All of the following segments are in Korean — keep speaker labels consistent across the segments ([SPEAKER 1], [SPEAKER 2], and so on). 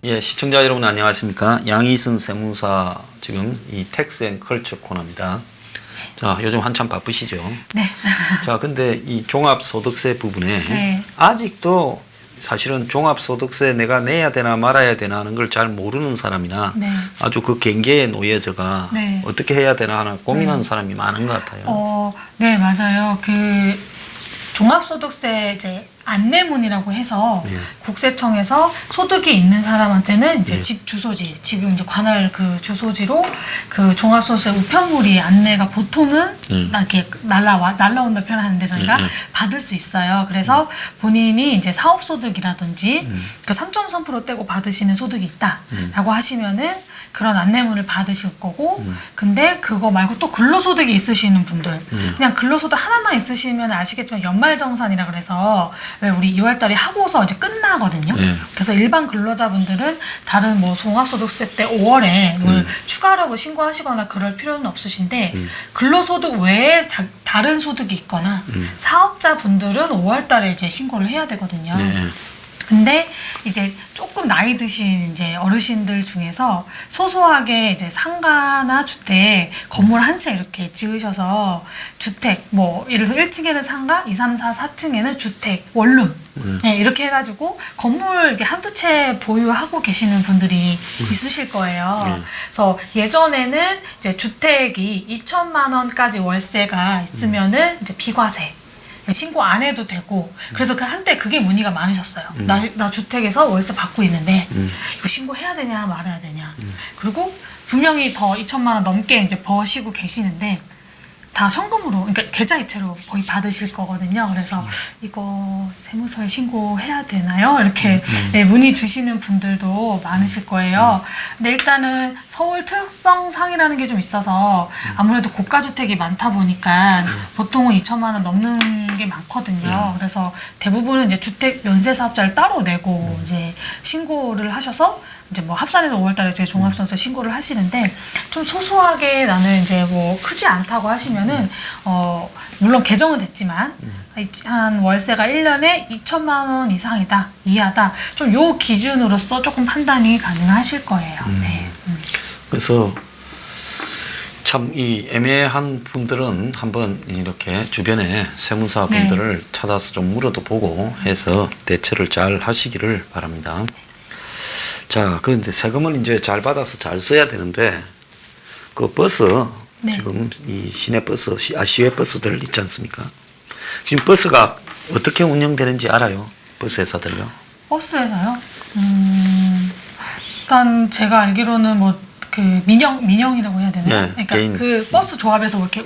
[SPEAKER 1] 예, 시청자 여러분 안녕하십니까? 양희순 세무사 지금 이 텍스 앤 컬처 코너입니다. 자, 요즘 한참 바쁘시죠?
[SPEAKER 2] 네.
[SPEAKER 1] 자, 근데 이 종합소득세 부분에
[SPEAKER 2] 네.
[SPEAKER 1] 아직도 사실은 종합소득세 내가 내야 되나 말아야 되나 하는 걸 잘 모르는 사람이나
[SPEAKER 2] 네.
[SPEAKER 1] 아주 그 경계에 놓여져가
[SPEAKER 2] 네.
[SPEAKER 1] 어떻게 해야 되나 하나 고민하는 사람이 많은 것 같아요.
[SPEAKER 2] 네, 맞아요. 그 종합소득세 이제 안내문이라고 해서
[SPEAKER 1] 네.
[SPEAKER 2] 국세청에서 소득이 있는 사람한테는 이제
[SPEAKER 1] 네.
[SPEAKER 2] 집 주소지, 지금 이제 관할 그 주소지로 그 종합소득세 우편물이 안내가 보통은 이렇게 날라온다 표현하는데 저희가 받을 수 있어요. 그래서 본인이 이제 사업소득이라든지 그 3.3% 떼고 받으시는 소득이 있다라고 하시면은 그런 안내문을 받으실 거고, 근데 그거 말고 또 근로소득이 있으시는 분들, 그냥 근로소득 하나만 있으시면 아시겠지만 연말정산이라 그래서 왜 우리 2월달에 하고서 이제 끝나거든요. 그래서 일반 근로자분들은 다른 뭐 종합소득세 때 5월에 뭘 추가로 뭐 신고하시거나 그럴 필요는 없으신데, 근로소득 외에 다른 소득이 있거나 사업자분들은 5월달에 이제 신고를 해야 되거든요.
[SPEAKER 1] 네.
[SPEAKER 2] 근데 이제 조금 나이 드신 이제 어르신들 중에서 소소하게 이제 상가나 주택 건물 한 채 이렇게 지으셔서 주택 뭐 예를 들어서 1층에는 상가, 2, 3, 4, 4층에는 주택, 원룸 네, 이렇게 해가지고 건물 이렇게 한두 채 보유하고 계시는 분들이 있으실 거예요. 그래서 예전에는 이제 주택이 2천만 원까지 월세가 있으면은 이제 비과세 신고 안 해도 되고, 그래서 그 한때 그게 문의가 많으셨어요. 나 주택에서 월세 받고 있는데 이거 신고해야 되냐 말아야 되냐. 그리고 분명히 더 2천만 원 넘게 이제 버시고 계시는데 다 현금으로, 그러니까 계좌이체로 거의 받으실 거거든요. 그래서 이거 세무서에 신고해야 되나요? 이렇게 네, 문의 주시는 분들도 많으실 거예요. 근데 일단은 서울 특성상이라는 게 좀 있어서 아무래도 고가주택이 많다 보니까 보통은 2천만 원 넘는 게 많거든요. 그래서 대부분은 이제 주택 연쇄 사업자를 따로 내고 이제 신고를 하셔서 이제 뭐 합산해서 5월달에 제 종합소득세 신고를 하시는데, 좀 소소하게 나는 이제 뭐 크지 않다고 하시면은 물론 개정은 됐지만 한 월세가 1년에 2천만 원 이상이다, 이하다, 좀 요 기준으로서 조금 판단이 가능하실 거예요. 네.
[SPEAKER 1] 그래서 참 이 애매한 분들은 한번 이렇게 주변에 세무사 분들을 찾아서 좀 물어도 보고 해서 대처를 잘 하시기를 바랍니다. 자, 그런데 세금을 이제 잘 받아서 잘 써야 되는데, 그 버스, 지금 이 시내버스, 시외버스들 있지 않습니까? 지금 버스가 어떻게 운영되는지 알아요? 버스 회사들요?
[SPEAKER 2] 버스 회사요? 일단 제가 알기로는 뭐 그 민영이라고 해야 되나요?
[SPEAKER 1] 네,
[SPEAKER 2] 그러니까
[SPEAKER 1] 개인.
[SPEAKER 2] 그 버스 조합에서 뭐 이렇게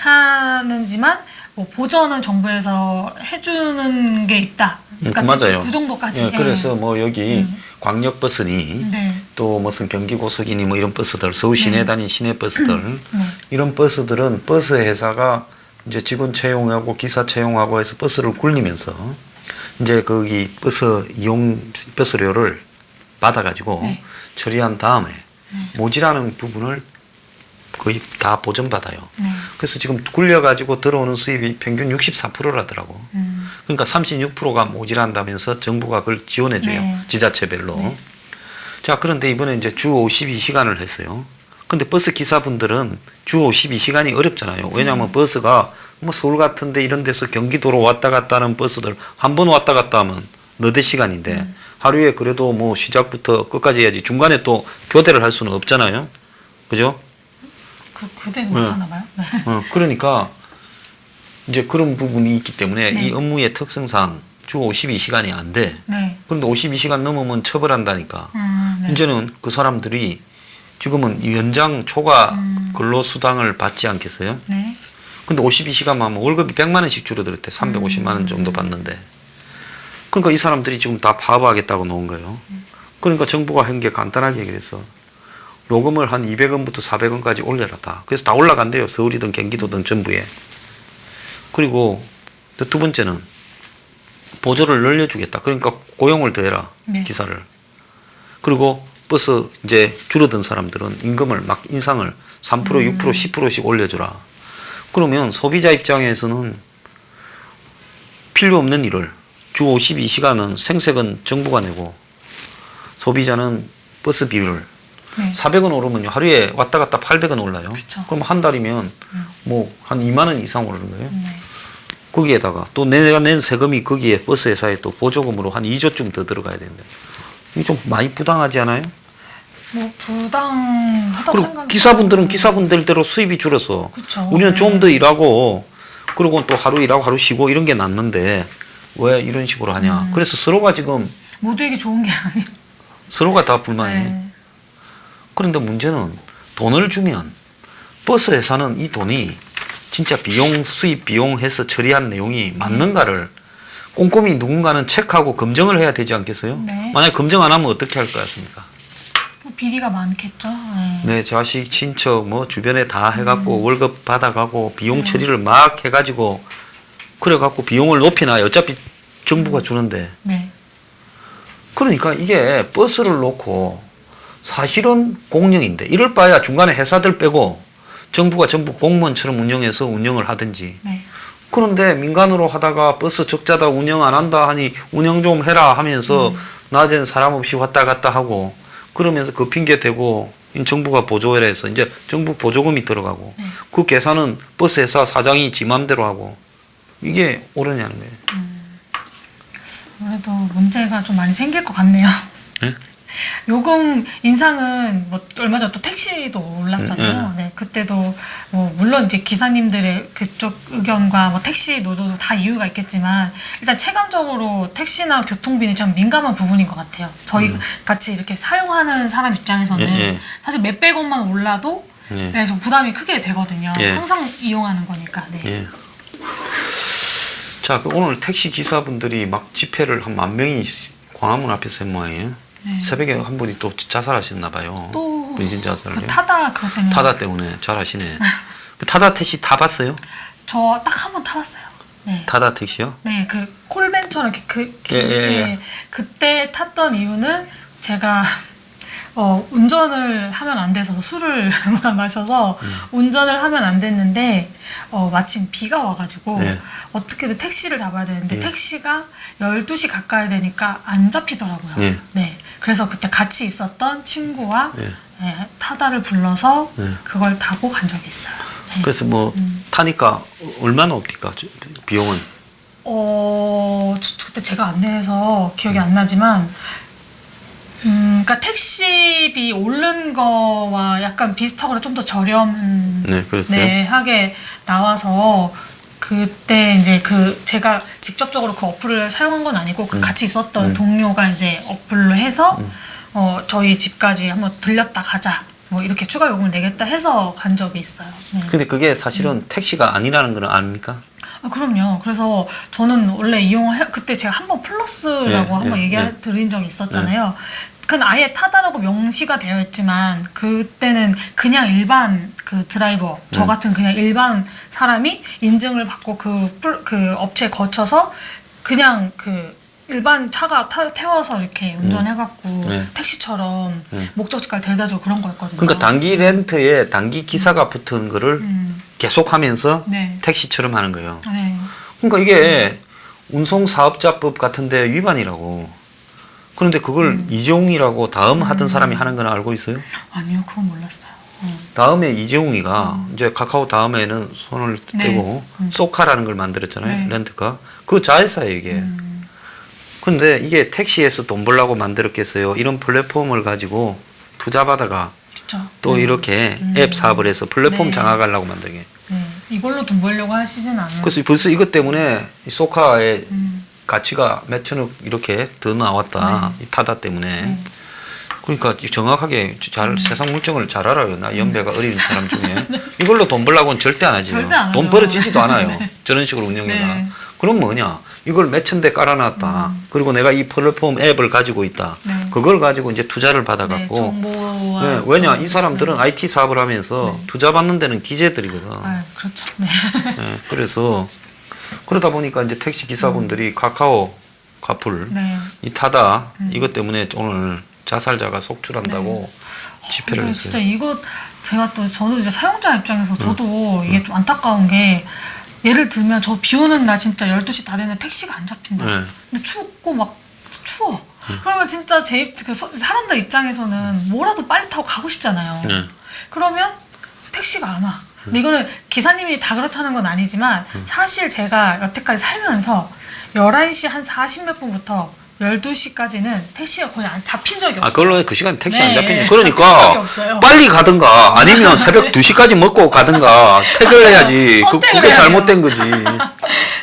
[SPEAKER 2] 운영하는지만 뭐 보전은 정부에서 해주는 게 있다. 그러니까
[SPEAKER 1] 맞아요.
[SPEAKER 2] 그 정도까지.
[SPEAKER 1] 네, 그래서 뭐 여기 광역버스니
[SPEAKER 2] 네.
[SPEAKER 1] 또 무슨 경기고속이니 뭐 이런 버스들, 서울 시내 다닌 시내버스들
[SPEAKER 2] 네.
[SPEAKER 1] 이런 버스들은 버스 회사가 이제 직원 채용하고 기사 채용하고 해서 버스를 굴리면서 이제 거기 버스료를 받아가지고 처리한 다음에 모자라는 부분을 거의 다 보전받아요. 그래서 지금 굴려가지고 들어오는 수입이 평균 64%라더라고. 그러니까 36%가 모자란다면서 정부가 그걸 지원해줘요. 지자체별로. 자, 그런데 이번에 이제 주 52시간을 했어요. 근데 버스 기사분들은 주 52시간이 어렵잖아요. 왜냐하면 버스가 뭐 서울 같은데 이런 데서 경기도로 왔다 갔다 하는 버스들 한 번 왔다 갔다 하면 너댓 시간인데 하루에 그래도 뭐 시작부터 끝까지 해야지 중간에 또 교대를 할 수는 없잖아요. 그죠?
[SPEAKER 2] 그대 못하나 봐요. 네.
[SPEAKER 1] 그러니까 이제 그런 부분이 있기 때문에 이 업무의 특성상 주 52시간이 안 돼. 그런데 52시간 넘으면 처벌한다니까. 이제는 그 사람들이 지금은 연장 초과 근로수당을 받지 않겠어요? 근데 52시간만 하면 월급이 100만 원씩 줄어들었대. 350만 원 정도 받는데. 그러니까 이 사람들이 지금 다 파업하겠다고 놓은 거예요. 그러니까 정부가 한 게 간단하게 그래서 요금을 한 200원부터 400원까지 올려라 다. 그래서 다 올라간대요. 서울이든 경기도든 전부에. 그리고 두 번째는 보조를 늘려주겠다. 그러니까 고용을 더해라. 기사를. 그리고 버스 이제 줄어든 사람들은 임금을 막 인상을 3%, 6%, 10%씩 올려주라. 그러면 소비자 입장에서는 필요 없는 일을 주 52시간은 생색은 정부가 내고 소비자는 버스 비율
[SPEAKER 2] 네.
[SPEAKER 1] 400원 오르면요. 하루에 왔다 갔다 800원 올라요.
[SPEAKER 2] 그쵸.
[SPEAKER 1] 그럼 한 달이면 뭐 한 2만 원 이상 오르는 거예요.
[SPEAKER 2] 네.
[SPEAKER 1] 거기에다가 또 내가 낸 세금이 거기에 버스 회사에 또 보조금으로 한 2조쯤 더 들어가야 되는데 이게 좀 많이 부당하지 않아요?
[SPEAKER 2] 뭐 부당하다고
[SPEAKER 1] 그리고
[SPEAKER 2] 생각이
[SPEAKER 1] 기사분들은 기사분들대로 수입이 줄어서
[SPEAKER 2] 그쵸.
[SPEAKER 1] 우리는
[SPEAKER 2] 네.
[SPEAKER 1] 좀 더 일하고 그리고 또 하루 일하고 하루 쉬고 이런 게 낫는데 왜 이런 식으로 하냐. 그래서 서로가 지금
[SPEAKER 2] 모두에게 좋은 게 아니에요.
[SPEAKER 1] 서로가 다 불만이에요.
[SPEAKER 2] 네.
[SPEAKER 1] 그런데 문제는 돈을 주면 버스 회사는 이 돈이 진짜 비용 수입 비용 해서 처리한 내용이 맞는가를 꼼꼼히 누군가는 체크하고 검증을 해야 되지 않겠어요?
[SPEAKER 2] 네.
[SPEAKER 1] 만약 검증 안 하면 어떻게 할 것 같습니까?
[SPEAKER 2] 뭐 비리가 많겠죠. 네.
[SPEAKER 1] 내 자식 친척 뭐 주변에 다 해갖고 월급 받아가고 비용 처리를 막 해가지고 그래갖고 비용을 높이나 어차피 정부가 주는데
[SPEAKER 2] 네.
[SPEAKER 1] 그러니까 이게 버스를 놓고 사실은 공영인데 이럴 바야 중간에 회사들 빼고 정부가 전부 공무원처럼 운영해서 운영을 하든지
[SPEAKER 2] 네.
[SPEAKER 1] 그런데 민간으로 하다가 버스 적자다 운영 안 한다 하니 운영 좀 해라 하면서 낮엔 사람 없이 왔다 갔다 하고 그러면서 그 핑계 대고 정부가 보조를 해서 이제 정부 보조금이 들어가고
[SPEAKER 2] 네.
[SPEAKER 1] 그 계산은 버스 회사 사장이 지 맘대로 하고 이게 옳으냐는 거예요.
[SPEAKER 2] 아무래도 문제가 좀 많이 생길 것 같네요.
[SPEAKER 1] 네?
[SPEAKER 2] 요금 인상은 뭐 얼마 전 또 택시도 올랐잖아요. 네, 그때도 뭐 물론 이제 기사님들의 그쪽 의견과 뭐 택시 노조도 다 이유가 있겠지만 일단 체감적으로 택시나 교통비는 참 민감한 부분인 것 같아요. 저희 같이 이렇게 사용하는 사람 입장에서는 사실 몇백 원만 올라도 네, 좀 부담이 크게 되거든요. 항상 이용하는 거니까. 네.
[SPEAKER 1] 자, 오늘 택시 기사분들이 막 집회를 한 10,000명이 광화문 앞에서 한 모양이에요.
[SPEAKER 2] 네.
[SPEAKER 1] 새벽에 한 분이 또 자살하셨나 봐요.
[SPEAKER 2] 또
[SPEAKER 1] 분신 자살을요.
[SPEAKER 2] 그 타다 그것 때문에.
[SPEAKER 1] 타다 때문에 잘하시네. 그 타다 택시 타봤어요?
[SPEAKER 2] 저 딱 한 번 타봤어요. 네.
[SPEAKER 1] 타다 택시요?
[SPEAKER 2] 네, 그 콜벤처럼 이렇게
[SPEAKER 1] 예.
[SPEAKER 2] 그때 탔던 이유는 제가 운전을 하면 안 돼서 술을 마셔서 운전을 하면 안 됐는데 마침 비가 와가지고 어떻게든 택시를 잡아야 되는데 택시가 12시 가까이 되니까 안 잡히더라고요. 네, 그래서 그때 같이 있었던 친구와 타다를 불러서 그걸 타고 간 적이 있어요. 네.
[SPEAKER 1] 그래서 뭐 타니까 얼마나 옵니까? 비용은?
[SPEAKER 2] 그때 제가 안 내서 기억이 안 나지만 그러니까 택시비 오른 거와 약간 비슷하거나 좀 더 저렴하게 나와서 그때 이제 제가 직접적으로 그 어플을 사용한 건 아니고 그 같이 있었던 동료가 이제 어플로 해서 저희 집까지 한번 들렸다 가자 뭐 이렇게 추가 요금을 내겠다 해서 간 적이 있어요. 네.
[SPEAKER 1] 근데 그게 사실은 택시가 아니라는 건 아닙니까?
[SPEAKER 2] 그럼요. 그래서 저는 원래 그때 제가 한번 플러스라고 한번 드린 적이 있었잖아요. 그건 아예 타다라고 명시가 되어 있지만 그때는 그냥 일반 그 드라이버 저 같은 그냥 일반 사람이 인증을 받고 그 업체에 거쳐서 그냥 그 일반 차가 태워서 이렇게 운전해갖고 택시처럼 목적지까지 데려다주고 그런 거였거든요.
[SPEAKER 1] 그러니까 단기 렌트에 단기 기사가 붙은 거를 계속하면서 택시처럼 하는 거예요.
[SPEAKER 2] 네.
[SPEAKER 1] 그러니까 이게 운송사업자법 같은데 위반이라고. 그런데 그걸 이재용이라고 다음 하던 사람이 하는 건 알고 있어요?
[SPEAKER 2] 아니요, 그건 몰랐어요.
[SPEAKER 1] 다음에 이재용이가 이제 카카오 다음에는 손을 떼고 소카라는 걸 만들었잖아요. 렌트카. 그 자회사예요, 이게. 근데 이게 택시에서 돈 벌려고 만들었겠어요. 이런 플랫폼을 가지고 투자받아가 또 이렇게 앱 사업을 해서 플랫폼 장악하려고 만든 게.
[SPEAKER 2] 이걸로 돈 벌려고 하시진 않아요.
[SPEAKER 1] 그래서 벌써 이것 때문에 이 소카의 가치가 몇천억 이렇게 더 나왔다. 이 타다 때문에. 그러니까 정확하게 세상 물정을 잘 알아요. 나 연배가 어린 사람 중에. 이걸로 돈 벌려고는 절대 안 하지.
[SPEAKER 2] 절대 안
[SPEAKER 1] 돈
[SPEAKER 2] 하죠.
[SPEAKER 1] 벌어지지도 않아요. 저런 식으로 운영해가. 그럼 뭐냐. 이걸 몇천 대 깔아놨다. 그리고 내가 이 플랫폼 앱을 가지고 있다. 그걸 가지고 이제 투자를 받아갖고.
[SPEAKER 2] 정보와
[SPEAKER 1] 왜냐. 이 사람들은 IT 사업을 하면서 투자 받는 데는 기재들이거든.
[SPEAKER 2] 그렇죠.
[SPEAKER 1] 그래서 그러다 보니까 이제 택시 기사분들이 카카오, 카풀, 이 타다 이것 때문에 오늘 자살자가 속출한다고 집회를 했어요.
[SPEAKER 2] 진짜 이거 저는 이제 사용자 입장에서 저도 이게 좀 안타까운 게 예를 들면 저 비 오는 날 진짜 12시 다 됐는데 택시가 안 잡힌다. 근데 춥고 막 추워. 그러면 진짜 사람들 입장에서는 뭐라도 빨리 타고 가고 싶잖아요. 그러면 택시가 안 와. 근데 이거는 기사님이 다 그렇다는 건 아니지만 사실 제가 여태까지 살면서 11시 한 40몇 분부터 12시까지는 택시가 거의 안 잡힌 적이 없어요.
[SPEAKER 1] 그걸로 그 시간 택시 안
[SPEAKER 2] 네,
[SPEAKER 1] 잡히니.
[SPEAKER 2] 잡힌 적이
[SPEAKER 1] 그러니까
[SPEAKER 2] 없어요.
[SPEAKER 1] 빨리 가든가 아니면 새벽 2시까지 먹고 가든가 택을 해야지.
[SPEAKER 2] 선택을
[SPEAKER 1] 그게
[SPEAKER 2] 해야
[SPEAKER 1] 잘못된 거지.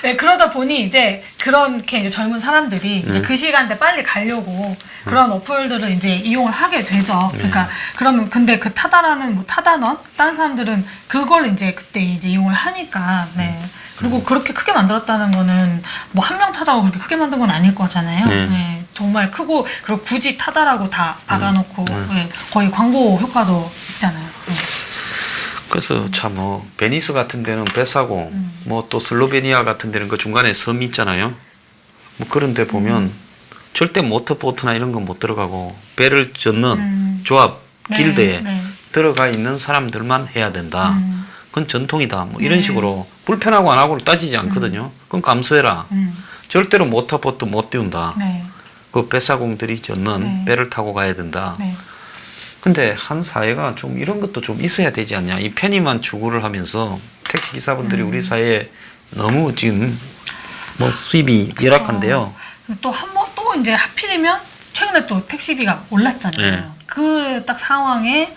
[SPEAKER 2] 네, 그러다 보니 이제 그렇게 이제 젊은 사람들이 이제 그 시간대 빨리 가려고 그런 어플들을 이제 이용을 하게 되죠. 그러니까 그러면 근데 그 타다라는 뭐 타다넌 다른 사람들은 그걸 이제 그때 이제 이용을 하니까 네. 그리고 그렇게 크게 만들었다는 거는 뭐 한 명 타자고 그렇게 크게 만든 건 아닐 거잖아요. 네, 정말 크고 그리고 굳이 타다라고 다 박아놓고 네, 거의 광고 효과도 있잖아요. 네.
[SPEAKER 1] 그래서 참 베니스 같은 데는 배 사고 뭐 또 슬로베니아 같은 데는 그 중간에 섬이 있잖아요. 뭐 그런 데 보면 절대 모터보트나 이런 건 못 들어가고 배를 젓는 조합
[SPEAKER 2] 네,
[SPEAKER 1] 길드에
[SPEAKER 2] 네.
[SPEAKER 1] 들어가 있는 사람들만 해야 된다. 그건 전통이다. 뭐 이런
[SPEAKER 2] 네.
[SPEAKER 1] 식으로 불편하고 안 하고를 따지지 않거든요. 그건 감수해라. 절대로 모터보트 못 띄운다.
[SPEAKER 2] 네.
[SPEAKER 1] 그 배사공들이 젓는
[SPEAKER 2] 네.
[SPEAKER 1] 배를 타고 가야 된다.
[SPEAKER 2] 네.
[SPEAKER 1] 근데 한 사회가 좀 이런 것도 좀 있어야 되지 않냐. 이 편의만 추구를 하면서 택시 기사분들이 우리 사회에 너무 지금 뭐 수입이 열악한데요.
[SPEAKER 2] 또 한 번 또 이제 하필이면 최근에 또 택시비가 올랐잖아요.
[SPEAKER 1] 네.
[SPEAKER 2] 그 딱 상황에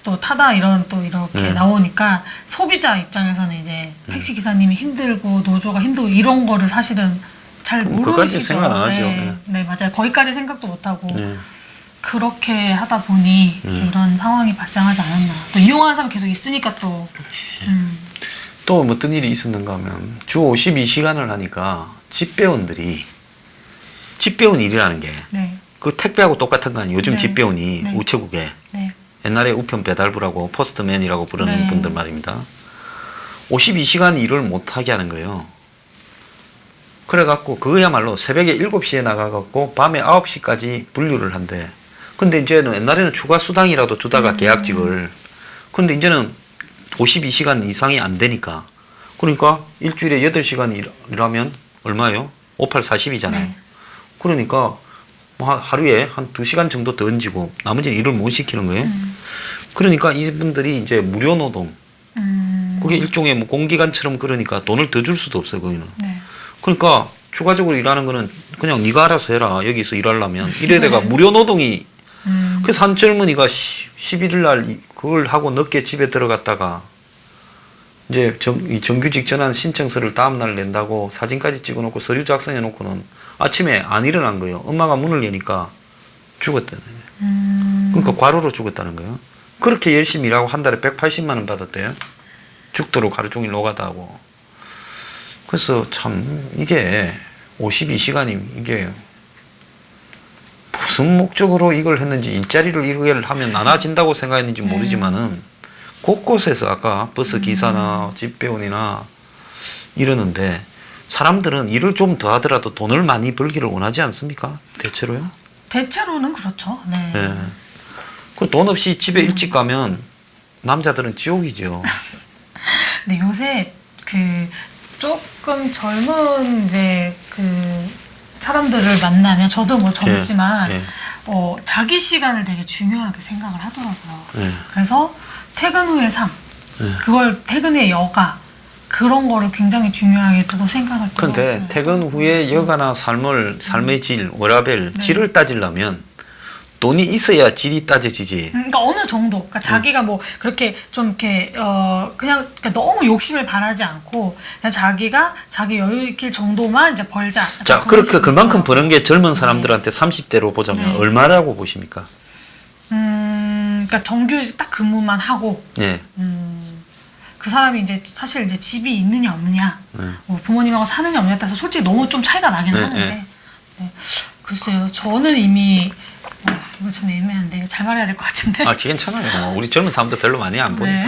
[SPEAKER 2] 또 타다 이런 또 이렇게 나오니까 소비자 입장에서는 이제 택시 기사님이 힘들고 노조가 힘들고 이런 거를 사실은 잘
[SPEAKER 1] 그것까지
[SPEAKER 2] 모르시죠.
[SPEAKER 1] 생각 안 하죠.
[SPEAKER 2] 네, 네, 맞아요. 거기까지 생각도 못 하고
[SPEAKER 1] 네.
[SPEAKER 2] 그렇게 하다 보니 이제 이런 상황이 발생하지 않았나. 또 이용하는 사람 계속 있으니까 또.
[SPEAKER 1] 또 어떤 일이 있었는가 하면 주 52시간을 하니까 집배원들이 집배원 일이라는 게 그
[SPEAKER 2] 네.
[SPEAKER 1] 택배하고 똑같은 거 아니에요. 요즘
[SPEAKER 2] 네.
[SPEAKER 1] 집배원이
[SPEAKER 2] 네.
[SPEAKER 1] 우체국에
[SPEAKER 2] 네.
[SPEAKER 1] 옛날에 우편 배달부라고 포스트맨이라고 부르는
[SPEAKER 2] 네.
[SPEAKER 1] 분들 말입니다. 52시간 일을 못하게 하는 거예요. 그래갖고 그거야말로 새벽에 7시에 나가갖고 밤에 9시까지 분류를 한대. 근데 이제는 옛날에는 추가 수당이라도 주다가 계약직을. 근데 이제는 52시간 이상이 안 되니까. 그러니까 일주일에 8시간 일하면 얼마예요? 58, 40이잖아요.
[SPEAKER 2] 네.
[SPEAKER 1] 그러니까 뭐 하루에 한 2시간 정도 더 얹고 나머지 일을 못 시키는 거예요. 그러니까 이분들이 이제 무료 노동. 그게 일종의 뭐 공기관처럼 그러니까 돈을 더 줄 수도 없어요, 거기는.
[SPEAKER 2] 네.
[SPEAKER 1] 그러니까 추가적으로 일하는 거는 그냥 네가 알아서 해라. 여기서 일하려면. 이래다가 무료 노동이 그래서 한 젊은이가 11일 날 그걸 하고 늦게 집에 들어갔다가 이제 정규직 전환 신청서를 다음날 낸다고 사진까지 찍어놓고 서류 작성해놓고는 아침에 안 일어난 거예요. 엄마가 문을 여니까 죽었다는 거예요. 그러니까 과로로 죽었다는 거예요. 그렇게 열심히 일하고 한 달에 180만 원 받았대요. 죽도록 하루 종일 노가다 하고. 그래서 참 이게 52시간이 이게 무슨 목적으로 이걸 했는지 일자리를 이루게를 하면 나눠진다고 생각했는지 모르지만은 곳곳에서 아까 버스 기사나 집배원이나 이러는데 사람들은 일을 좀 더 하더라도 돈을 많이 벌기를 원하지 않습니까? 대체로요?
[SPEAKER 2] 대체로는 그렇죠. 네.
[SPEAKER 1] 네. 그 돈 없이 집에 일찍 가면 남자들은 지옥이죠.
[SPEAKER 2] 근데 요새 그 조금 젊은 이제 그 사람들을 만나면 저도 뭐 젊지만
[SPEAKER 1] 예.
[SPEAKER 2] 자기 시간을 되게 중요하게 생각을 하더라고요.
[SPEAKER 1] 예.
[SPEAKER 2] 그래서 퇴근 후의 삶, 그걸 퇴근 후의 여가 그런 거를 굉장히 중요하게 두고 생각을.
[SPEAKER 1] 그런데 퇴근 후에 여가나 삶의 질, 워라밸, 질을 따지려면 돈이 있어야 질이 따져지지.
[SPEAKER 2] 그러니까 어느 정도, 그러니까 자기가 뭐 그렇게 좀 이렇게 그냥 그러니까 너무 욕심을 바라지 않고 그냥 자기가 자기 여유 있길 정도만 이제 벌자.
[SPEAKER 1] 자, 그렇게 그만큼 버는 게 젊은 사람들한테 30대로 보자면 얼마라고 보십니까?
[SPEAKER 2] 그러니까 정규 딱 근무만 하고.
[SPEAKER 1] 네.
[SPEAKER 2] 그 사람이 이제 사실 이제 집이 있느냐 없느냐, 뭐 부모님하고 사느냐 없느냐에 따라서 솔직히 너무 좀 차이가 나긴 하는데, 네. 글쎄요, 저는 이미 이거 좀 애매한데 잘 말해야 될 것 같은데.
[SPEAKER 1] 아, 괜찮아요. 우리 젊은 사람들 별로 많이 안 보니까.
[SPEAKER 2] 네.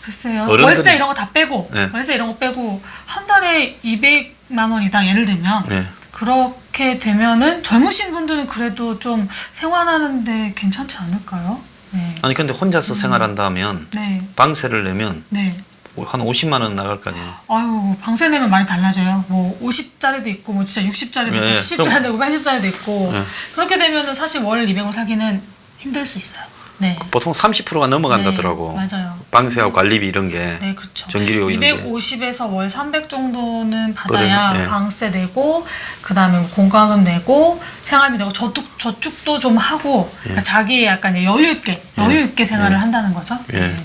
[SPEAKER 2] 글쎄요,
[SPEAKER 1] 어른들이-
[SPEAKER 2] 월세 이런 거 다 빼고,
[SPEAKER 1] 네.
[SPEAKER 2] 월세 이런 거 빼고 한 달에 200만 원이다 예를 들면.
[SPEAKER 1] 네.
[SPEAKER 2] 그렇게 되면은 젊으신 분들은 그래도 좀 생활하는데 괜찮지 않을까요? 네.
[SPEAKER 1] 아니 근데 혼자서 생활한다면
[SPEAKER 2] 네.
[SPEAKER 1] 방세를 내면
[SPEAKER 2] 네.
[SPEAKER 1] 한 50만 원 나갈 거 아니에요.
[SPEAKER 2] 아유, 방세 내면 많이 달라져요. 뭐 50짜리도 있고 뭐 진짜 60짜리도 있고 70짜리도 있고 80짜리도 있고 그렇게 되면은 사실 월 200으로 살기는 힘들 수 있어요. 네.
[SPEAKER 1] 보통 30%가 넘어간다더라고.
[SPEAKER 2] 네, 맞아요.
[SPEAKER 1] 방세하고 관리비 이런 게.
[SPEAKER 2] 네, 그렇죠.
[SPEAKER 1] 전기료 이런 게.
[SPEAKER 2] 250에서 월 300 정도는 받아야
[SPEAKER 1] 그래, 네.
[SPEAKER 2] 방세 내고 그다음에 공과금 내고 생활비 내고 저축도 좀 하고 그러니까 자기 약간 이제 여유 있게 생활을 한다는 거죠.
[SPEAKER 1] 예.
[SPEAKER 2] 네.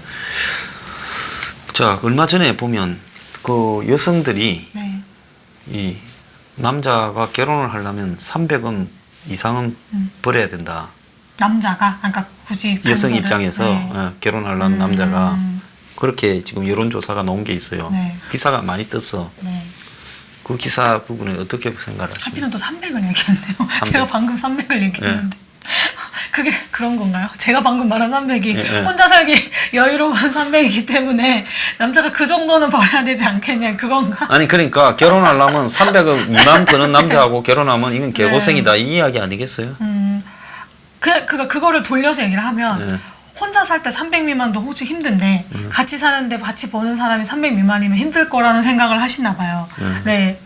[SPEAKER 1] 자, 얼마 전에 보면 그 여성들이
[SPEAKER 2] 네.
[SPEAKER 1] 이 남자가 결혼을 하려면 300원 이상은 벌어야 된다.
[SPEAKER 2] 남자가 그러니까 굳이
[SPEAKER 1] 여성
[SPEAKER 2] 간소를-
[SPEAKER 1] 입장에서
[SPEAKER 2] 네.
[SPEAKER 1] 결혼하려는 남자가 그렇게 지금 여론조사가 나온 게 있어요.
[SPEAKER 2] 네.
[SPEAKER 1] 기사가 많이 떴어.
[SPEAKER 2] 네.
[SPEAKER 1] 그 기사 부분에 어떻게 생각하십니까?
[SPEAKER 2] 하필은 또 300을 얘기했네요. 제가 방금 300을 얘기했는데 그게 그런 건가요? 제가 방금 말한 300이 혼자 살기 여유로운 300이기 때문에 남자가 그 정도는 벌어야 되지 않겠냐 그건가?
[SPEAKER 1] 아니 그러니까 결혼하려면 300억 미만 버는 남자하고 결혼하면 이건 개고생이다 이 이야기 아니겠어요?
[SPEAKER 2] 그거를 돌려서 얘기를 하면 혼자 살 때 300 미만도 혹시 힘든데 같이 사는데 같이 버는 사람이 300 미만이면 힘들 거라는 생각을 하시나 봐요. 네.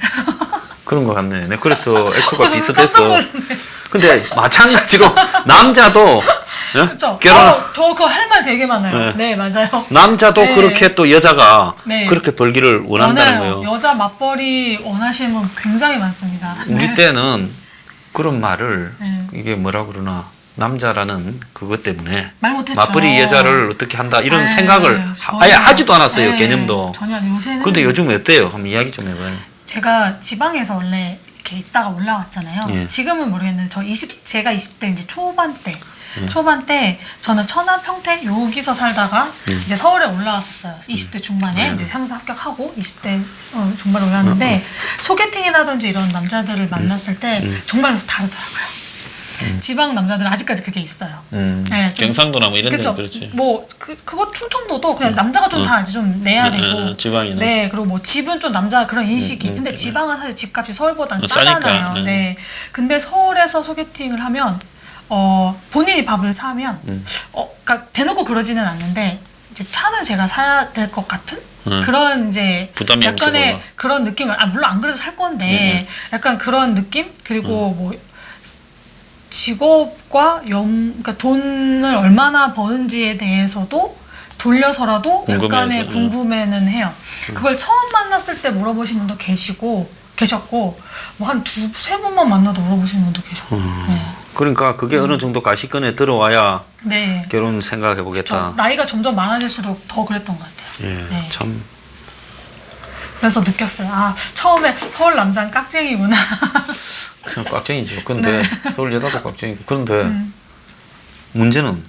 [SPEAKER 1] 그런 것 같네. 네, 그래서 엑소가
[SPEAKER 2] 깜짝
[SPEAKER 1] 비슷했어.
[SPEAKER 2] 놀랐네.
[SPEAKER 1] 근데 마찬가지로 남자도
[SPEAKER 2] 그렇죠.
[SPEAKER 1] 결혼
[SPEAKER 2] 저 그거 할 말 되게 많아요. 네, 맞아요.
[SPEAKER 1] 남자도
[SPEAKER 2] 네.
[SPEAKER 1] 그렇게 또 여자가
[SPEAKER 2] 네.
[SPEAKER 1] 그렇게 벌기를 원한다는 거예요.
[SPEAKER 2] 여자 맞벌이 원하시는 분 굉장히 많습니다.
[SPEAKER 1] 우리
[SPEAKER 2] 네.
[SPEAKER 1] 때는 그런 말을
[SPEAKER 2] 네.
[SPEAKER 1] 이게 뭐라 그러나 남자라는 그것 때문에
[SPEAKER 2] 말 못했죠.
[SPEAKER 1] 맞벌이 여자를 어떻게 한다 이런
[SPEAKER 2] 네,
[SPEAKER 1] 생각을
[SPEAKER 2] 전혀.
[SPEAKER 1] 아예 하지도 않았어요.
[SPEAKER 2] 네,
[SPEAKER 1] 개념도.
[SPEAKER 2] 전혀 요새는.
[SPEAKER 1] 근데 요즘 어때요? 한번 이야기 좀 해봐요.
[SPEAKER 2] 제가 지방에서 원래 이렇게 있다가 올라왔잖아요.
[SPEAKER 1] 예.
[SPEAKER 2] 지금은 모르겠는데 제가 20대 이제 초반 때 저는 천안 평택 여기서 살다가 이제 서울에 올라왔었어요. 20대 중반에 이제 사무소 합격하고 20대 중반에 올라왔는데 소개팅이라든지 이런 남자들을 만났을 때 정말 다르더라고요. 지방 남자들은 아직까지 그게 있어요. 네, 좀-
[SPEAKER 1] 경상도나 뭐 이런
[SPEAKER 2] 그쵸?
[SPEAKER 1] 데는 그렇지.
[SPEAKER 2] 뭐 그거 충청도도 그냥 남자가 좀 다 이제 좀 내야 되고
[SPEAKER 1] 지방이는.
[SPEAKER 2] 네 그리고 뭐 집은 좀 남자 그런 인식이 근데 지방은 사실 집값이 서울보다는 싸잖아요.
[SPEAKER 1] 싸니까.
[SPEAKER 2] 네 근데 서울에서 소개팅을 하면 본인이 밥을 사면 그러니까 대놓고 그러지는 않는데 이제 차는 제가 사야 될 것 같은 그런 이제
[SPEAKER 1] 부담이
[SPEAKER 2] 약간의
[SPEAKER 1] 없어
[SPEAKER 2] 그런 느낌을 물론 안 그래도 살 건데 약간 그런 느낌 그리고 뭐 직업과 그러니까 돈을 얼마나 버는지에 대해서도 돌려서라도 약간의 궁금해는 해요. 그걸 처음 만났을 때 물어보신 분도 계셨고 뭐 한 두세 번만 만나도 물어보시는 분도 계셨고. 네.
[SPEAKER 1] 그러니까 그게 어느 정도 가시권에 들어와야
[SPEAKER 2] 네.
[SPEAKER 1] 결혼 생각해 보겠다.
[SPEAKER 2] 그쵸. 나이가 점점 많아질수록 더 그랬던 것 같아요.
[SPEAKER 1] 예,
[SPEAKER 2] 네.
[SPEAKER 1] 참.
[SPEAKER 2] 그래서 느꼈어요. 아 처음에 서울 남자는 깍쟁이구나.
[SPEAKER 1] 그냥 꽉쟁이죠. 근데
[SPEAKER 2] 네.
[SPEAKER 1] 서울 여자도 꽉쟁이고. 그런데 문제는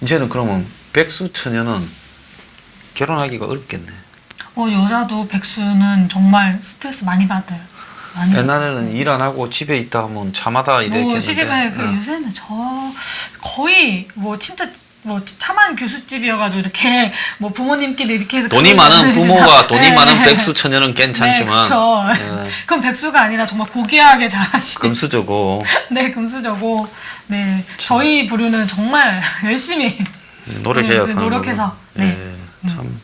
[SPEAKER 1] 이제는 그러면 백수 처녀는 결혼하기가 어렵겠네.
[SPEAKER 2] 여자도 백수는 정말 스트레스 많이 받아요. 많이
[SPEAKER 1] 옛날에는 일 안 하고 집에 있다 하면 잠하다 이랬겠는데.
[SPEAKER 2] 시집에 요새는 거의 뭐 진짜 뭐 참한 교수집이어가지고 이렇게 뭐 부모님끼리 이렇게 해서
[SPEAKER 1] 돈이
[SPEAKER 2] 그러면은
[SPEAKER 1] 많은
[SPEAKER 2] 진짜-
[SPEAKER 1] 부모가 돈이
[SPEAKER 2] 네.
[SPEAKER 1] 많은 백수 처녀는 괜찮지만
[SPEAKER 2] 네, 그렇죠.
[SPEAKER 1] 네.
[SPEAKER 2] 그건 백수가 아니라 정말 고귀하게 잘하시는
[SPEAKER 1] 금수저고
[SPEAKER 2] 네, 금수저고 네 저희 부류는 정말 열심히
[SPEAKER 1] 노력해야 사는
[SPEAKER 2] 노력해서
[SPEAKER 1] 거고.
[SPEAKER 2] 네.
[SPEAKER 1] 예, 참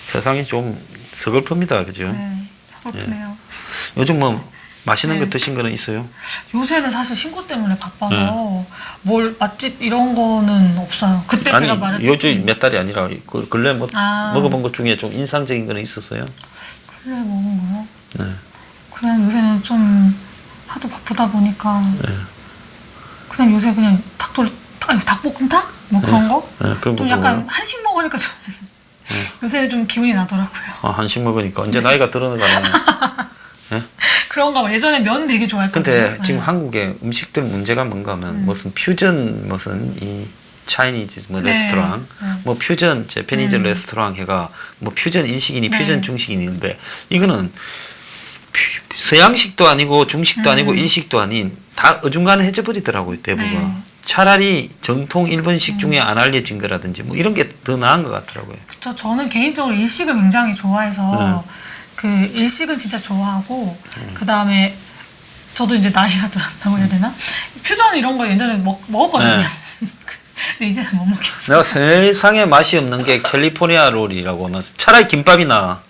[SPEAKER 1] 세상이 좀 서글픕니다, 그죠?
[SPEAKER 2] 네, 서글프네요.
[SPEAKER 1] 요즘 뭐 맛있는
[SPEAKER 2] 네.
[SPEAKER 1] 거 드신 거는 있어요?
[SPEAKER 2] 요새는 사실 신고 때문에 바빠서 뭘 맛집 이런 거는 없어요. 그때
[SPEAKER 1] 아니
[SPEAKER 2] 제가 말했던
[SPEAKER 1] 요즘 몇 달이 아니라 그 근래 뭐
[SPEAKER 2] 아.
[SPEAKER 1] 먹어본 것 중에 좀 인상적인 거는 있었어요?
[SPEAKER 2] 그래 먹은 거요?
[SPEAKER 1] 네.
[SPEAKER 2] 그냥 요새는 좀 하도 바쁘다 보니까 그냥 요새 그냥 닭볶음탕? 뭐 그런 거?
[SPEAKER 1] 네, 그런 거
[SPEAKER 2] 좀 약간
[SPEAKER 1] 먹어요?
[SPEAKER 2] 한식 먹으니까 좀 요새는 좀 기운이 나더라고요.
[SPEAKER 1] 아, 한식 먹으니까 언제 나이가 들어가네.
[SPEAKER 2] 그런가 봐. 예전에 면 되게 좋아했거든요.
[SPEAKER 1] 근데 지금 한국의 음식들 문제가 뭔가 하면 무슨 퓨전 무슨 이 차이니즈 뭐
[SPEAKER 2] 네.
[SPEAKER 1] 레스토랑 뭐 퓨전 재패니즈 레스토랑 해가 뭐 퓨전 일식이니
[SPEAKER 2] 네.
[SPEAKER 1] 퓨전 중식이니 있는데 이거는 서양식도 아니고 중식도 아니고 일식도 아닌 다 어중간해져 버리더라고요 대부분.
[SPEAKER 2] 네.
[SPEAKER 1] 차라리 정통 일본식 중에 안 알려진 거라든지 뭐 이런 게 더 나은 것 같더라고요.
[SPEAKER 2] 저는 개인적으로 일식을 굉장히 좋아해서 그 일식은 진짜 좋아하고 그 다음에 저도 이제 나이가 들었다고 해야 되나? 퓨전 이런 거 예전에 먹었거든요. 근데 이제는 못 먹겠어.
[SPEAKER 1] 내가 세상에 맛이 없는 게 캘리포니아 롤이라고. 나 차라리 김밥이나.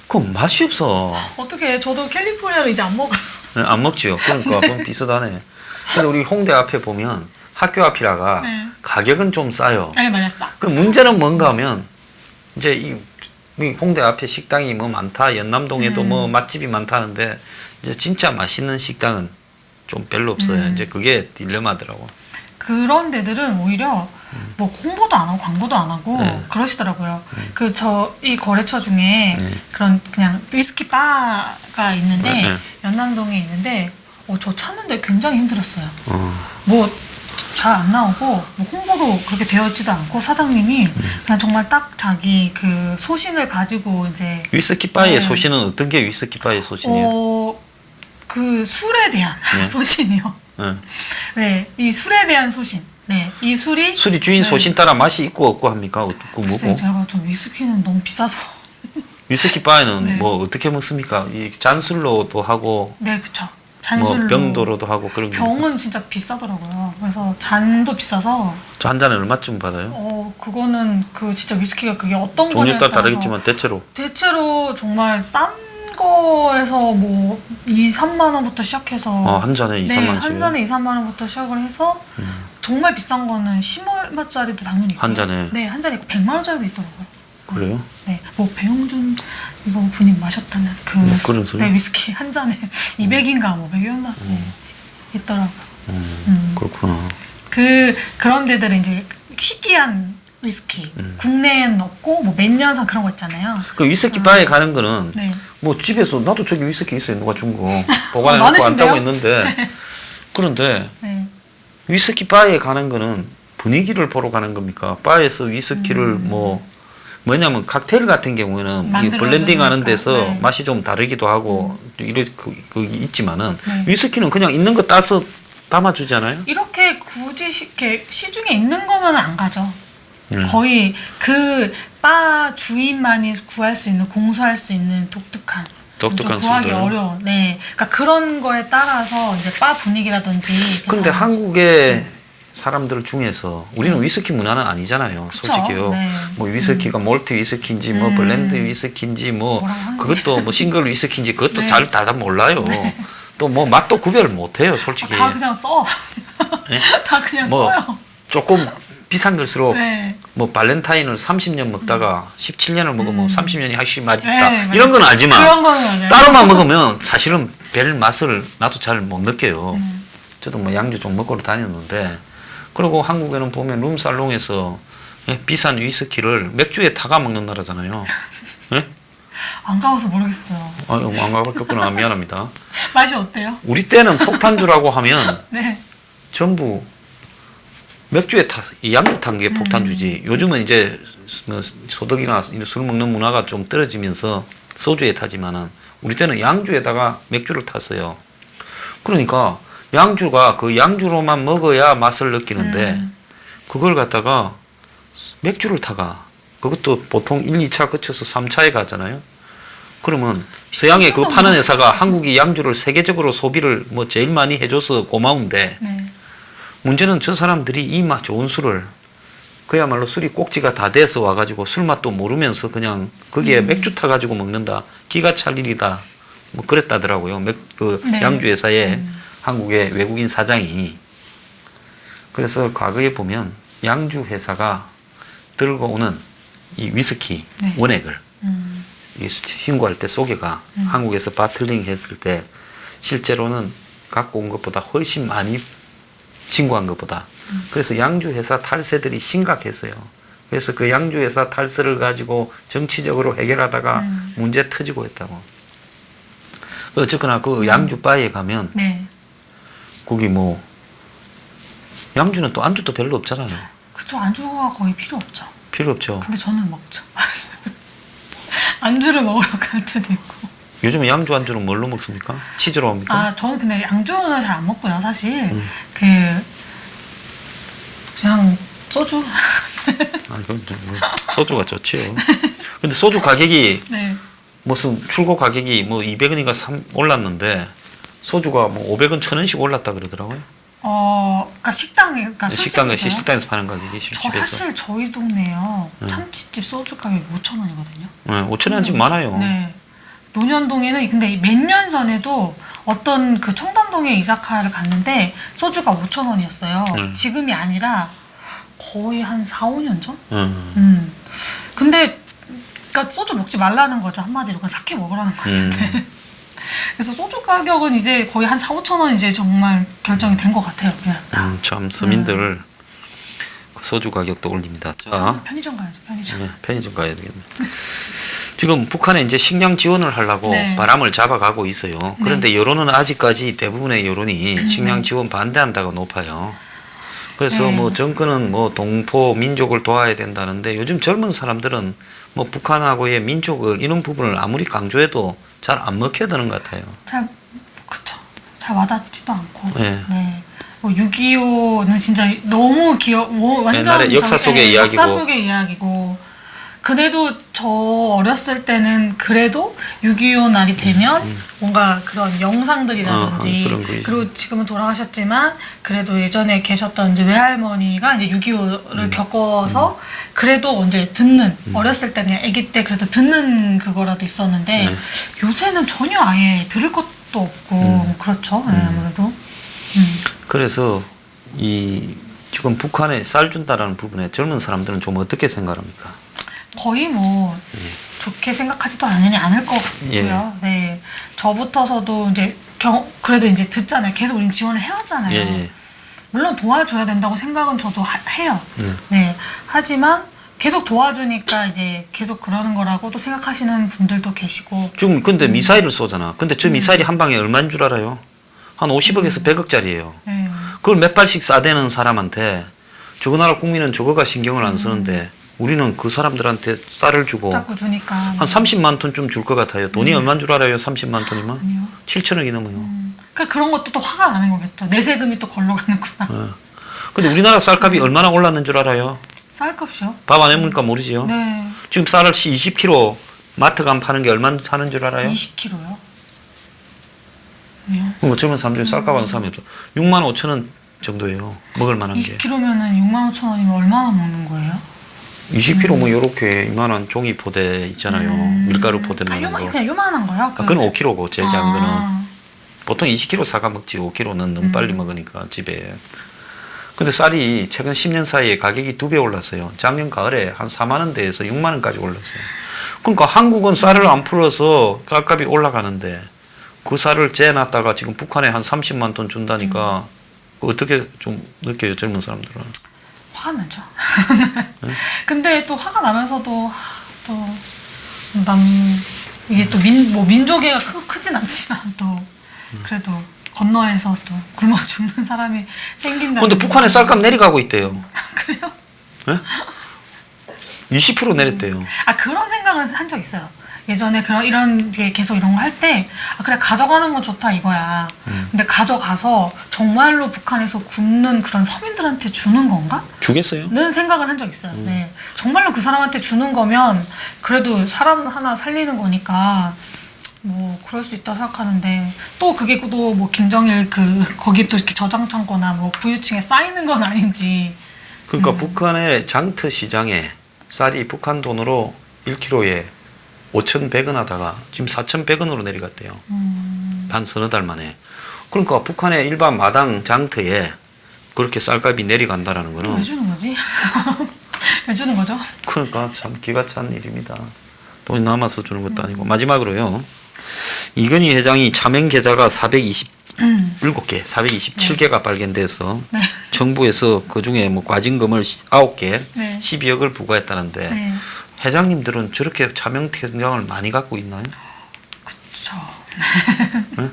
[SPEAKER 1] 그건 맛이 없어.
[SPEAKER 2] 어떻게 저도 캘리포니아를 이제 안 먹어요.
[SPEAKER 1] 안 먹지요. 그러니까 그건 비슷하네. 근데 우리 홍대 앞에 보면 학교 앞이라가
[SPEAKER 2] 네.
[SPEAKER 1] 가격은 좀 싸요.
[SPEAKER 2] 네, 맞아, 싸.
[SPEAKER 1] 그 문제는 뭔가 하면 이제 이 홍대 앞에 식당이 뭐 많다. 연남동에도 뭐 맛집이 많다는데 이제 진짜 맛있는 식당은 좀 별로 없어요. 이제 그게 딜레마더라고.
[SPEAKER 2] 그런 데들은 오히려 뭐 홍보도 안 하고 광고도 안 하고
[SPEAKER 1] 네.
[SPEAKER 2] 그러시더라고요. 그 이 거래처 중에 그런 그냥 위스키 바가 있는데
[SPEAKER 1] 네.
[SPEAKER 2] 연남동에 있는데 저 찾는데 굉장히 힘들었어요. 뭐 잘 안 나오고 뭐 홍보도 그렇게 되어 있지도 않고 사장님이 그냥 정말 딱 자기 그 소신을 가지고 이제
[SPEAKER 1] 위스키 바의
[SPEAKER 2] 네.
[SPEAKER 1] 소신은 어떤 게 위스키 바의 소신이에요?
[SPEAKER 2] 그 술에 대한
[SPEAKER 1] 네.
[SPEAKER 2] 소신이요.
[SPEAKER 1] 네.
[SPEAKER 2] 네, 이 술에 대한 소신. 네, 이 술이
[SPEAKER 1] 술이 주인
[SPEAKER 2] 네.
[SPEAKER 1] 소신 따라 맛이 있고 없고 합니까? 그
[SPEAKER 2] 글쎄요,
[SPEAKER 1] 뭐고?
[SPEAKER 2] 제가 좀 위스키는 너무 비싸서.
[SPEAKER 1] 위스키 바에는
[SPEAKER 2] 네.
[SPEAKER 1] 뭐 어떻게 먹습니까? 이 잔술로도 하고
[SPEAKER 2] 네, 그쵸. 잔술로.
[SPEAKER 1] 뭐 병도로도 하고 그런 거.
[SPEAKER 2] 병은 진짜 비싸더라고요. 그래서 잔도 비싸서.
[SPEAKER 1] 저 한 잔에 얼마쯤 받아요?
[SPEAKER 2] 그거는 그 진짜 위스키가 그게 어떤
[SPEAKER 1] 종류에
[SPEAKER 2] 거냐에
[SPEAKER 1] 따라
[SPEAKER 2] 따라서
[SPEAKER 1] 다르겠지만 대체로
[SPEAKER 2] 대체로 정말 싼 거에서 뭐 2, 3만 원부터 시작해서
[SPEAKER 1] 한 잔에 2,
[SPEAKER 2] 네,
[SPEAKER 1] 3만 원씩.
[SPEAKER 2] 한 잔에 2, 3만 원부터 시작을 해서 정말 비싼 거는 10얼마짜리도 당연히 있고
[SPEAKER 1] 한 잔에?
[SPEAKER 2] 네, 한 잔에 있고 100만 원짜리도 있더라고요.
[SPEAKER 1] 그래요?
[SPEAKER 2] 네, 뭐 배용준 이거 분이 마셨다는 그
[SPEAKER 1] 그런 소리?
[SPEAKER 2] 네, 위스키 한 잔에 200인가 뭐 100이었나 있더라고요.
[SPEAKER 1] 그렇구나.
[SPEAKER 2] 그런 데들은 이제 희귀한 위스키 국내에는 없고 뭐 몇 년산 그런 거 있잖아요.
[SPEAKER 1] 그 위스키 바에 가는 거는
[SPEAKER 2] 네.
[SPEAKER 1] 뭐 집에서 나도 저기 위스키 있어요. 누가 준 거 보관해 놓고
[SPEAKER 2] 많으신데요?
[SPEAKER 1] 안다고 했는데 그런데
[SPEAKER 2] 네.
[SPEAKER 1] 위스키 바에 가는 거는 분위기를 보러 가는 겁니까? 바에서 위스키를 뭐냐면 칵테일 같은 경우에는 이
[SPEAKER 2] 만들어서
[SPEAKER 1] 블렌딩 하는
[SPEAKER 2] 그러니까.
[SPEAKER 1] 데서
[SPEAKER 2] 네.
[SPEAKER 1] 맛이 좀 다르기도 하고 이래 그 있지만은
[SPEAKER 2] 네.
[SPEAKER 1] 위스키는 그냥 있는 거 따서 담아주잖아요.
[SPEAKER 2] 이렇게 굳이 이렇게 시중에 있는 거면 안 가죠.
[SPEAKER 1] 음.
[SPEAKER 2] 거의 그 바 주인만이 구할 수 있는 공수할 수 있는 독특한 좀 구하기
[SPEAKER 1] 술들.
[SPEAKER 2] 어려워. 네, 그러니까 그런 거에 따라서 이제 바 분위기라든지.
[SPEAKER 1] 근데 한국의 사람들 중에서 우리는 위스키 문화는 아니잖아요.
[SPEAKER 2] 그쵸?
[SPEAKER 1] 솔직히요.
[SPEAKER 2] 네.
[SPEAKER 1] 뭐 위스키가 몰트 위스키인지 뭐 블렌드 위스키인지 뭐
[SPEAKER 2] 뭐라고 하는지.
[SPEAKER 1] 그것도 뭐 싱글 위스키인지 그것도
[SPEAKER 2] 네.
[SPEAKER 1] 잘 다 몰라요. 또 뭐 맛도 구별을 못 해요, 솔직히.
[SPEAKER 2] 다 그냥 써.
[SPEAKER 1] 네?
[SPEAKER 2] 다 그냥
[SPEAKER 1] 뭐
[SPEAKER 2] 써요.
[SPEAKER 1] 조금 비싼 걸수록
[SPEAKER 2] 네.
[SPEAKER 1] 뭐 발렌타인을 30년 먹다가 17년을 먹으면 30년이 확실히 맛있다.
[SPEAKER 2] 네, 맞아요.
[SPEAKER 1] 이런 건 알지만
[SPEAKER 2] 그런 거는 맞아요.
[SPEAKER 1] 따로만 먹으면 사실은 별 맛을 나도 잘 못 느껴요. 저도 뭐 양주 좀 먹으러 다녔는데 그리고 한국에는 보면 룸살롱에서 비싼 위스키를 맥주에 타가 먹는 나라잖아요. 예?
[SPEAKER 2] 안 가봐서 모르겠어요.
[SPEAKER 1] 아유, 안 가봤겠구나. 미안합니다.
[SPEAKER 2] 맛이 어때요?
[SPEAKER 1] 우리 때는 폭탄주라고 하면
[SPEAKER 2] 네.
[SPEAKER 1] 전부 맥주에 양주 탄 게 폭탄주지. 요즘은 이제 뭐 소득이나 술 먹는 문화가 좀 떨어지면서 소주에 타지만은 우리 때는 양주에다가 맥주를 탔어요. 그러니까 양주가 그 양주로만 먹어야 맛을 느끼는데 그걸 갖다가 맥주를 타가 그것도 보통 1, 2차 거쳐서 3차에 가잖아요. 그러면 서양에 그 파는 회사가 한국이 양주를 세계적으로 소비를 뭐 제일 많이 해줘서 고마운데
[SPEAKER 2] 네.
[SPEAKER 1] 문제는 저 사람들이 이 맛 좋은 술을 그야말로 술이 꼭지가 다 돼서 와가지고 술 맛도 모르면서 그냥 거기에 맥주 타가지고 먹는다. 기가 찰 일이다. 뭐 그랬다더라고요.
[SPEAKER 2] 네.
[SPEAKER 1] 양주 회사에 한국의 외국인 사장이. 그래서 과거에 보면 양주 회사가 들고 오는 이 위스키
[SPEAKER 2] 네.
[SPEAKER 1] 원액을 이 신고할 때 소개가 한국에서 바틀링 했을 때 실제로는 갖고 온 것보다 훨씬 많이 신고한 것보다. 그래서 양주 회사 탈세들이 심각했어요. 그래서 그 양주 회사 탈세를 가지고 정치적으로 해결하다가 문제 터지고 했다고. 어쨌거나 그 양주 바에 가면
[SPEAKER 2] 네.
[SPEAKER 1] 거기 뭐 양주는 또 안주도 별로 없잖아요.
[SPEAKER 2] 그쵸, 안주가 거의 필요 없죠.
[SPEAKER 1] 필요 없죠.
[SPEAKER 2] 근데 저는 먹죠. 안주를 먹으러 갈 때도 있고.
[SPEAKER 1] 요즘 양주 안주는 뭘로 먹습니까? 치즈로 합니까?
[SPEAKER 2] 아, 저는 근데 양주는 잘 안 먹고요, 사실. 그냥 소주.
[SPEAKER 1] 아, 이건 뭐 소주가 좋지요. 근데 소주 가격이
[SPEAKER 2] 네.
[SPEAKER 1] 무슨 출고 가격이 뭐 200원인가 올랐는데 소주가 뭐 500원, 1000원씩 올랐다 그러더라고요.
[SPEAKER 2] 그러니까 그러니까 식당에, 그러니까 술집에서요?
[SPEAKER 1] 식당에서 파는 가격이
[SPEAKER 2] 저 사실 저희 동네요. 참치집 소주 가격이 5,000원이거든요.
[SPEAKER 1] 네, 5,000원 집 많아요.
[SPEAKER 2] 네. 논현동에는 근데 몇 년 전에도 어떤 그 청담동에 이자카야를 갔는데 소주가 5,000원이었어요. 지금이 아니라 거의 한 4, 5년 전? 근데 그러니까 소주 먹지 말라는 거죠. 한마디로 그냥 사케 먹으라는 거 같은데. 그래서 소주 가격은 이제 거의 한 4, 5천 원 이제 정말 결정이 된 것 같아요. 그냥
[SPEAKER 1] 참 서민들 그 소주 가격도 올립니다. 자,
[SPEAKER 2] 편의점 가야죠. 편의점.
[SPEAKER 1] 네, 편의점 가야 되겠네. 지금 북한에 이제 식량 지원을 하려고
[SPEAKER 2] 네.
[SPEAKER 1] 바람을 잡아가고 있어요. 그런데 여론은 아직까지 대부분의 여론이 식량 지원 반대한다가 높아요. 그래서
[SPEAKER 2] 네.
[SPEAKER 1] 뭐 정권은 뭐 동포 민족을 도와야 된다는데 요즘 젊은 사람들은 뭐 북한하고의 민족을 이런 부분을 아무리 강조해도 잘 안 먹혀드는 것 같아요.
[SPEAKER 2] 그쵸. 잘 와닿지도 않고.
[SPEAKER 1] 네.
[SPEAKER 2] 네. 6.25는 진짜 너무 완전
[SPEAKER 1] 옛날에 역사 속의 이야기고.
[SPEAKER 2] 역사 속의 이야기고. 그래도 저 어렸을 때는 그래도 6.25 날이 되면 뭔가 그런 영상들이라든지
[SPEAKER 1] 그런 거 있어요.
[SPEAKER 2] 그리고 지금은 돌아가셨지만 그래도 예전에 계셨던 이제 외할머니가 이제 6.25를 겪어서 그래도 이제 듣는 어렸을 때 그냥 아기 때 그래도 듣는 그거라도 있었는데 요새는 전혀 아예 들을 것도 없고 그렇죠. 네, 아무래도.
[SPEAKER 1] 그래서 이 지금 북한에 쌀 준다라는 부분에 젊은 사람들은 좀 어떻게 생각합니까?
[SPEAKER 2] 거의 뭐 좋게 생각하지도 않을 것 같고요. 네, 저부터서도 이제 그래도 이제 듣잖아요. 계속 우린 지원을 해왔잖아요.
[SPEAKER 1] 예.
[SPEAKER 2] 물론 도와줘야 된다고 생각은 저도 해요. 네, 하지만 계속 도와주니까 이제 계속 그러는 거라고도 생각하시는 분들도 계시고.
[SPEAKER 1] 지금 근데 미사일을 쏘잖아. 근데 저 미사일이 한 방에 얼마인 줄 알아요? 한 50억에서 100억짜리예요.
[SPEAKER 2] 네.
[SPEAKER 1] 그걸 몇 발씩 쏴대는 사람한테 저거 나라 국민은 저거가 신경을 안 쓰는데 우리는 그 사람들한테 쌀을 주고
[SPEAKER 2] 자꾸 주니까.
[SPEAKER 1] 한 30만 톤쯤 줄 것 같아요. 돈이 얼마인 줄 알아요? 30만 톤이면?
[SPEAKER 2] 아니요.
[SPEAKER 1] 7천억이 넘어요.
[SPEAKER 2] 그러니까 그런 것도 또 화가 나는 거겠죠. 내 세금이 또 걸러 가는구나.
[SPEAKER 1] 근데 우리나라 쌀값이 얼마나 올랐는 줄 알아요?
[SPEAKER 2] 쌀값이요?
[SPEAKER 1] 밥 안 해먹으니까 모르지요.
[SPEAKER 2] 네.
[SPEAKER 1] 지금 쌀을 20kg 마트 가면 파는 게 얼마 하는 줄 알아요?
[SPEAKER 2] 20kg요? 아니요.
[SPEAKER 1] 뭐 젊은 사람들이 쌀값 하는 사람이 없어. 6만 5천 원 정도예요. 먹을 만한 게.
[SPEAKER 2] 20kg면은 6만 5천 원이면 얼마나 먹는 거예요?
[SPEAKER 1] 20kg 뭐 요렇게 이만한 종이 포대 있잖아요. 밀가루 포대 많은 거.
[SPEAKER 2] 그냥 요만한 거요?
[SPEAKER 1] 그건 5kg고 제일 작은 거는.
[SPEAKER 2] 아.
[SPEAKER 1] 보통 20kg 사가 먹지 5kg는 너무 빨리 먹으니까 집에. 근데 쌀이 최근 10년 사이에 가격이 2배 올랐어요. 작년 가을에 한 4만 원대에서 6만 원까지 올랐어요. 그러니까 한국은 쌀을 안 풀어서 쌀값이 올라가는데 그 쌀을 재놨다가 지금 북한에 한 30만 톤 준다니까 어떻게 좀 느껴요, 젊은 사람들은?
[SPEAKER 2] 화가 나죠. 근데 또 화가 나면서도 또 이게 또 민족애가 크진 않지만 또 그래도 건너에서 또 굶어 죽는 사람이 생긴다.
[SPEAKER 1] 근데 북한에 쌀값 내려가고 있대요.
[SPEAKER 2] 그래요?
[SPEAKER 1] 네? 20% 내렸대요.
[SPEAKER 2] 그런 생각은 한 적 있어요. 예전에 이런 계속 이런 거 할 때 그래 가져가는 건 좋다 이거야. 근데 가져가서 정말로 북한에서 굶는 그런 서민들한테 주는 건가?
[SPEAKER 1] 주겠어요?
[SPEAKER 2] 는 생각을 한 적 있어요. 네. 정말로 그 사람한테 주는 거면 그래도 사람 하나 살리는 거니까 뭐 그럴 수 있다 생각하는데 또 그게 또 뭐 김정일 거기 또 이렇게 저장 창고나 뭐 부유층에 쌓이는 건 아닌지.
[SPEAKER 1] 그러니까 북한의 장터 시장에 쌀이 북한 돈으로 1kg에 5,100원 하다가 지금 4,100원으로 내려갔대요. 한 서너 달 만에. 그러니까 북한의 일반 마당 장터에 그렇게 쌀값이 내려간다라는 거는
[SPEAKER 2] 왜 주는 거지? 왜 주는 거죠?
[SPEAKER 1] 그러니까 참 기가 찬 일입니다. 돈이 남아서 주는 것도 아니고. 마지막으로요. 이건희 회장이 차명 계좌가 427개, 427개가 발견돼서
[SPEAKER 2] 네.
[SPEAKER 1] 정부에서 그중에 뭐 과징금을 9개,
[SPEAKER 2] 네.
[SPEAKER 1] 12억을 부과했다는데
[SPEAKER 2] 네.
[SPEAKER 1] 회장님들은 저렇게 차명 계좌를 많이 갖고 있나요?
[SPEAKER 2] 그렇죠.
[SPEAKER 1] 네?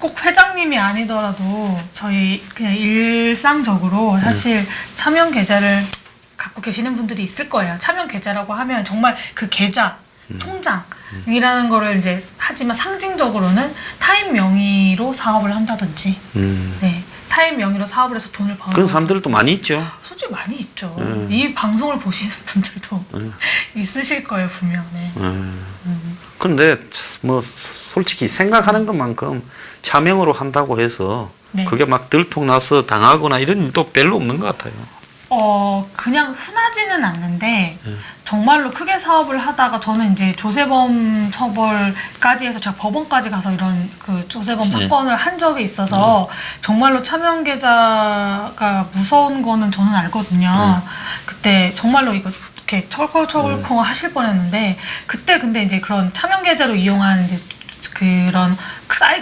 [SPEAKER 2] 꼭 회장님이 아니더라도 저희 그냥 일상적으로 사실 차명 계좌를 갖고 계시는 분들이 있을 거예요. 차명 계좌라고 하면 정말 그 계좌, 통장이라는 거를 이제 하지만 상징적으로는 타인 명의로 사업을 한다든지, 네, 타인 명의로 사업을 해서 돈을 버는
[SPEAKER 1] 그런 사람들도 많이 있죠.
[SPEAKER 2] 솔직히 많이 있죠. 이 방송을 보시는 분들도 있으실 거예요, 분명. 네.
[SPEAKER 1] 그런데 뭐 솔직히 생각하는 것만큼 차명으로 한다고 해서
[SPEAKER 2] 네.
[SPEAKER 1] 그게 막 들통나서 당하거나 이런 일도 별로 없는 것 같아요.
[SPEAKER 2] 그냥 흔하지는 않는데 정말로 크게 사업을 하다가 저는 이제 조세범 처벌까지 해서 제가 법원까지 가서 이런 그 조세범 사건을 한 적이 있어서 정말로 차명 계좌가 무서운 거는 저는 알거든요. 그때 정말로 이거 이렇게 철컹철컹 하실 뻔했는데 그때 근데 이제 그런 차명 계좌로 이용한 이제 그런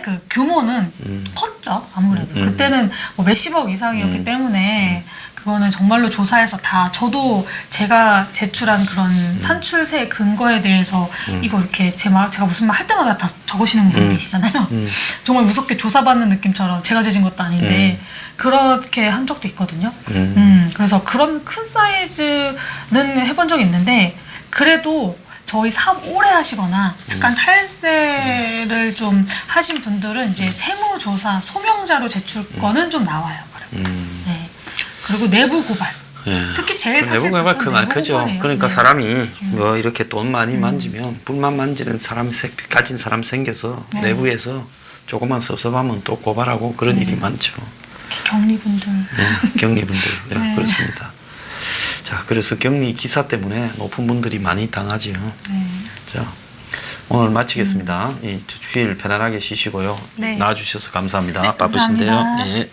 [SPEAKER 2] 그 규모는 컸죠 아무래도 그때는 뭐 몇십억 이상이었기 때문에 그거는 정말로 조사해서 다 저도 제가 제출한 그런 산출세 근거에 대해서 이거 이렇게 제가 무슨 말 할 때마다 다 적으시는 분 계시잖아요. 정말 무섭게 조사받는 느낌처럼 제가 죄진 것도 아닌데 그렇게 한 적도 있거든요. 그래서 그런 큰 사이즈는 해본 적이 있는데 그래도 저희 사업 오래 하시거나 약간 탈세를 좀 하신 분들은 이제 세무조사 소명자로 제출 거는 좀 나와요. 네. 그리고 내부 고발. 특히 제일 사실
[SPEAKER 1] 내부 고발 그만 크죠.
[SPEAKER 2] 고발이에요.
[SPEAKER 1] 그러니까
[SPEAKER 2] 네.
[SPEAKER 1] 사람이 뭐 이렇게 돈 많이 만지면 불만 만지는 사람 가진 사람 생겨서
[SPEAKER 2] 네.
[SPEAKER 1] 내부에서 조금만 섭섭하면 또 고발하고 그런 일이 많죠.
[SPEAKER 2] 특히 격리분들.
[SPEAKER 1] 네, 격리분들
[SPEAKER 2] 네.
[SPEAKER 1] 그렇습니다. 자, 그래서 격리 기사 때문에 높은 분들이 많이 당하지요.
[SPEAKER 2] 네.
[SPEAKER 1] 자, 오늘 마치겠습니다. 이 주일 편안하게 쉬시고요.
[SPEAKER 2] 네.
[SPEAKER 1] 나와주셔서 감사합니다.
[SPEAKER 2] 네,
[SPEAKER 1] 바쁘신데요.
[SPEAKER 2] 감사합니다.
[SPEAKER 1] 예.